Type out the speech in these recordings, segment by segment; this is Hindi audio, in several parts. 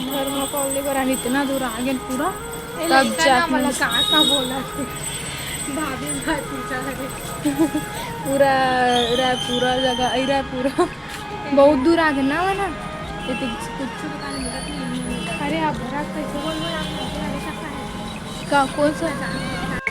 थर्माकोल कराने इतना दूर आ गए पूरा तब मला का बोला भाभी भाई पूछा पूरा पूरा जगह इरा पूरा बहुत दूर आ गए ना वाला ये तो कुछ पता नहीं लगा। अरे आप भरा कैसे बोल का कौन सा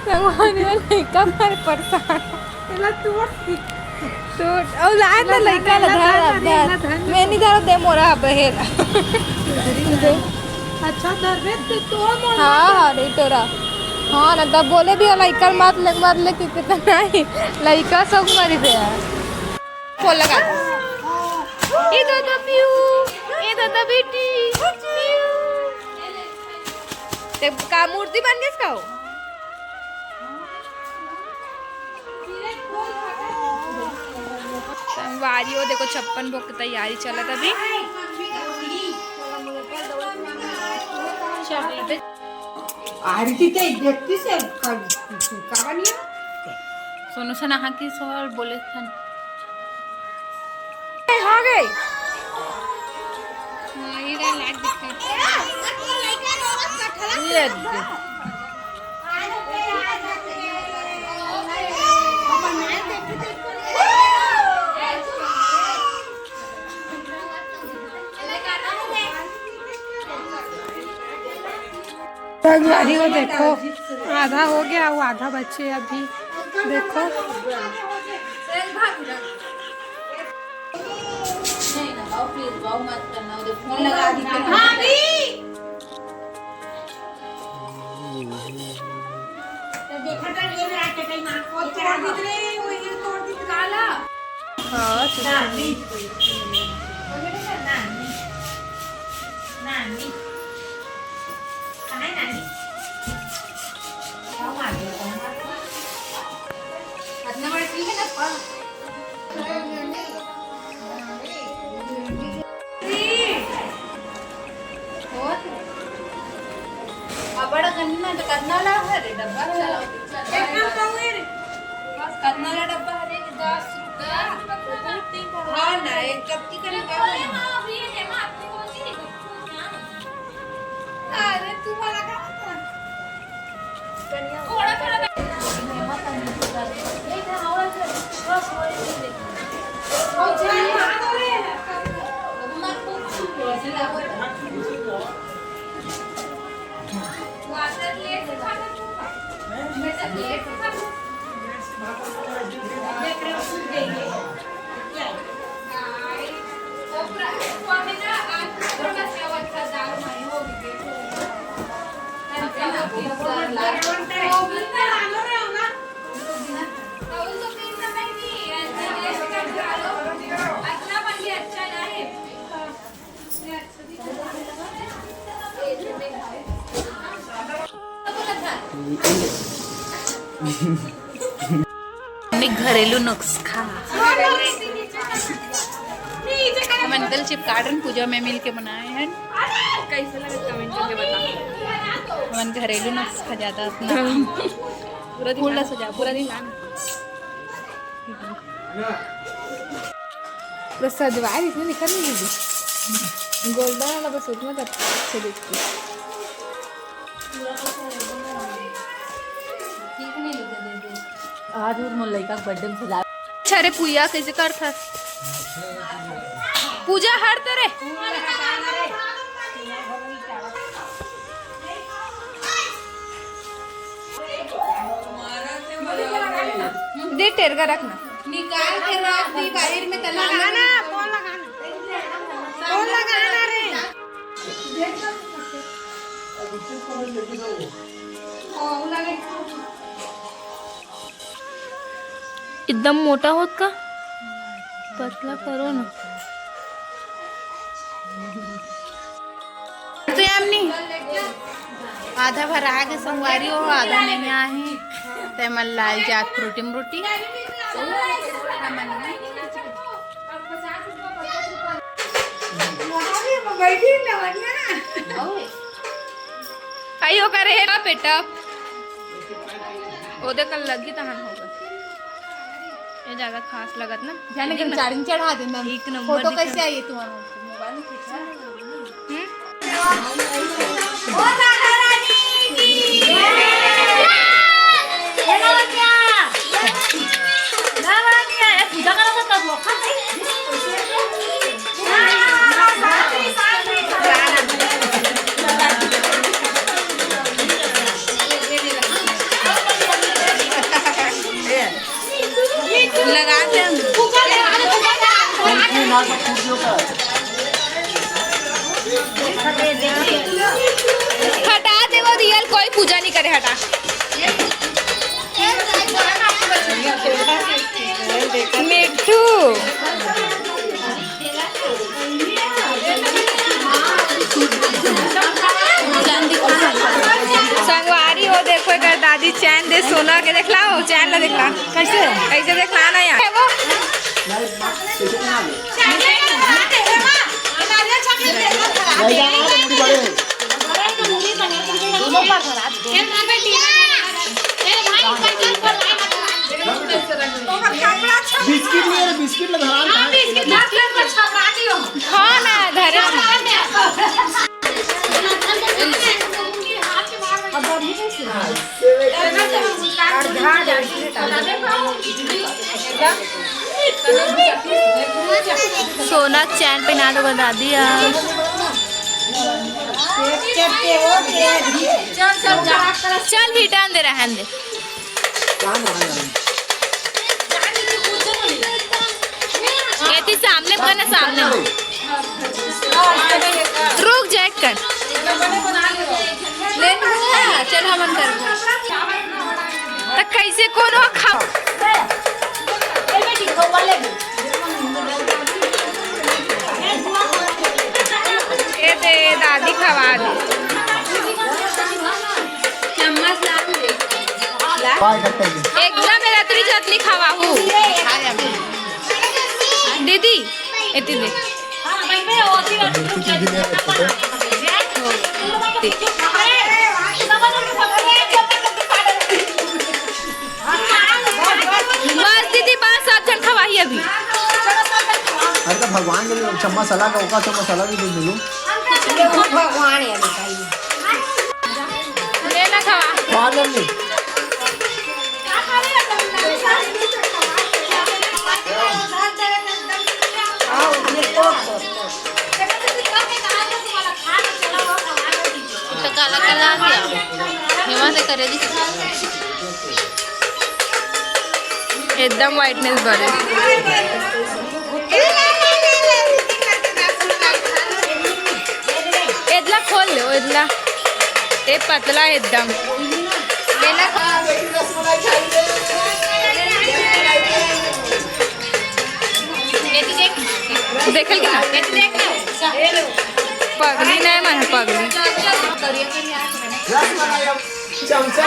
संगवानी वाला का मारे परेशान तो और लाए ना लड़का लगा मैं नहीं जा दे मोरा बहेर अच्छा दर्द तो हाँ रे तोरा हाँ ना तब बोले भी लड़का मात ले कितना नहीं लड़का सब मरी दे फोन लगा ये तो प्यू ये तो बेटी ते का मूर्ति बन गई इसका संगवारियों देखो 56 भोग की तैयारी चला तभी सोनू से नहा की सोहर बोले थे आ गए संगवारी को देखो आधा हो गया वो आधा बच्चे अभी देखो बड़ा करना तो करना ला है डब्बा चलाओ करना ला डब्बा है 10 रुपया हां ना एक कप की करे क्या अरे तू वाला का थोड़ा थोड़ा नहीं था और बस वो नहीं देखो ओ जी मत पूछ ऐसे लागो वाटर लेट से खाना मैं सब लेट से खाना देख रहे हो सूख देंगे क्या गाय ओपरा स्वामी ना आज थोड़ा सेवा का दाल में हो गई घरेलू नुस्खा हम अंकल चिप कार्टन पूजा में मिल के बनाए हैं कैसे लगे कमेंट करके बता हम घरेलू नुस्खा ज्यादा अपना पूरा सजा पूरा दिन पूरा सजवाए इसमें निकल नहीं दीदी गोल्डन वाला बस उतना अच्छे देखती आज और मोल लड़का बर्थडे में सजा अरे पूजा कैसे कर था पूजा हर तरह दे टेर का रखना निकाल के रख दी बाहर में तला लगाना कौन लगाना रे एकदम मोटा होत का पतला करो ना तो यामनी आधा भरा के संगवारी हो आधा नहीं आहे ते मन लाल जात प्रोटीन रोटी आयो करे है ना बेटा ओदे कल लगी तहन होगा ये ज्यादा खास लगत ना जाने के चार्जिंग चढ़ा दे मैं एक नंबर फोटो कैसे आई तुम्हारा हटा दे वो रियल, कोई पूजा नहीं करे, हटा। मिट्टू संगवारी हो देखो, एक दादी चैन दे सोना के देखला हो, चैन ला देखला कैसे ऐसे देखला ना यार वो बिस्किट नहीं है, बिस्किट लगा रहा है। हाँ ना धरे सोना चैन पहना दो बता दिया। चल भी टान दे रहा है। कहती सामने पर ना सामने रुक जाए कर चल हम कर तो कैसे कोनो खाओ ये दे दादी खवा दे चम्मच एकदम मेरा तुरी चटनी खवा हूँ दीदी इतनी दे बस दीदी बस सब जन खवाही अभी। अरे तो भगवान के लिए चम्मच सला का ओका चम्मच सला भी दे मिलूं। भगवान है ले ना खवा खा ले तो काला काला आ गया हेमा से करे दी एकदम वाइटनेस बढ़े। इतना खोल लो इतना ये पतला एकदम लेना देखल के ना पगली नहीं मन पगली चमचा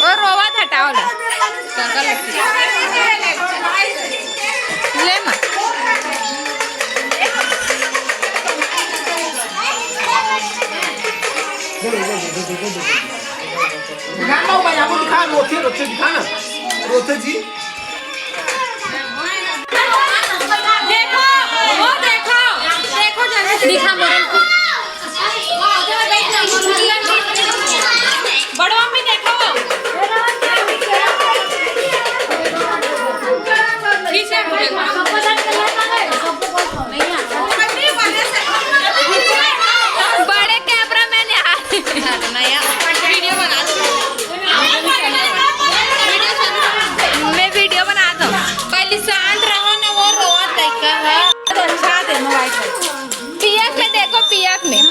और रोवा हटाओ ना ले मत दिखाना भाई आपको दिखा रोथे रोथे दिखाना रोथे जी देखो वो देखो देखो जल्दी दिखा मोरल बड़ो मम्मी देखो ठीक है बड़े कैमरा मैन वीडियो बना मैं वीडियो बना दो पहले शांत रहो ना वो रोत देखा है तो अच्छा दे मोबाइल पीएफ में देखो पीएफ में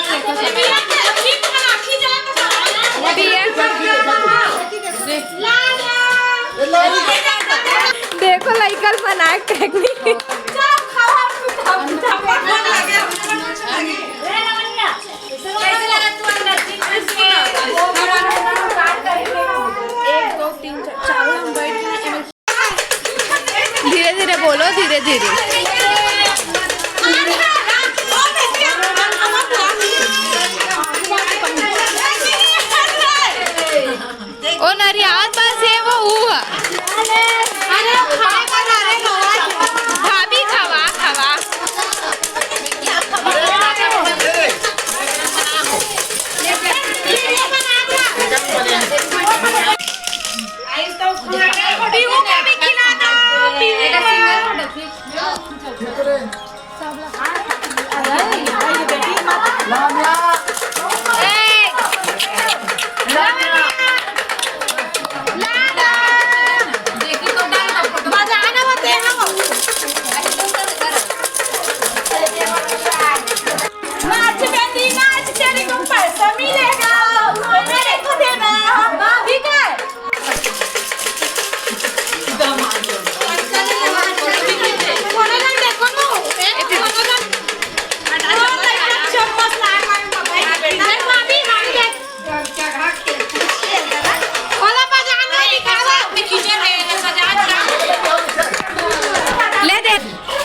देखो लाइकल बनाए टेक्निक एक दो तीन चार बोलो धीरे धीरे। ओ नरियाल बस है वो हुआ। भाभी खवा खवा।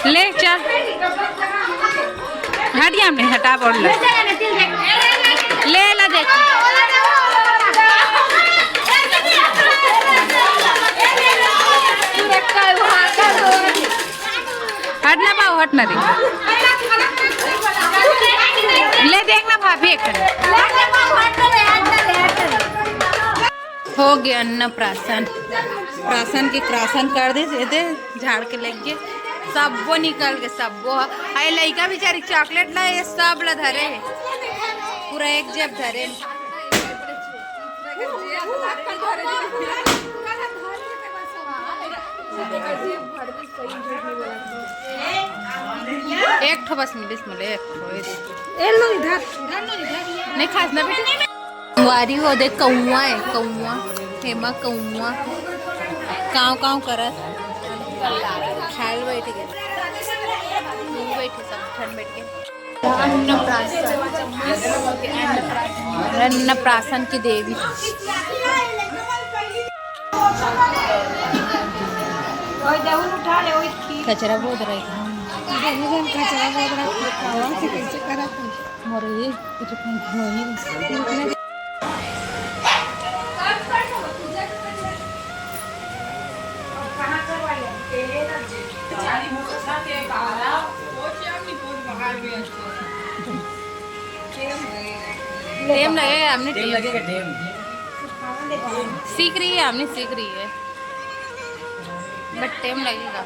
ले चल हटिया में हटा बोल ले ला देख हटना पाओ हटना दे ले देखना भाभी एक हो गया अन्नप्राशन। प्राशन के प्राशन कर दे झाड़ के लेके सबो निकल के सबो आई लड़का बेचारी चॉकलेट ला ये सब ला धरे पूरा एक जेब धरे। एक ठो बस मिले एक ठो नहीं खास ना बेटे वारी हो दे कौआ है कौआ हेमा कौआ काव काव करत खाल बैठ गए बैठे सब ठंड बैठ के। अन्नप्राशन की देवी कचरा बहुत रहा कचरा बहुत रहा कैसे करा मोरे कुछ टेम लगेगा हमने सीख रही है हमने सीख रही है बट टेम लगेगा।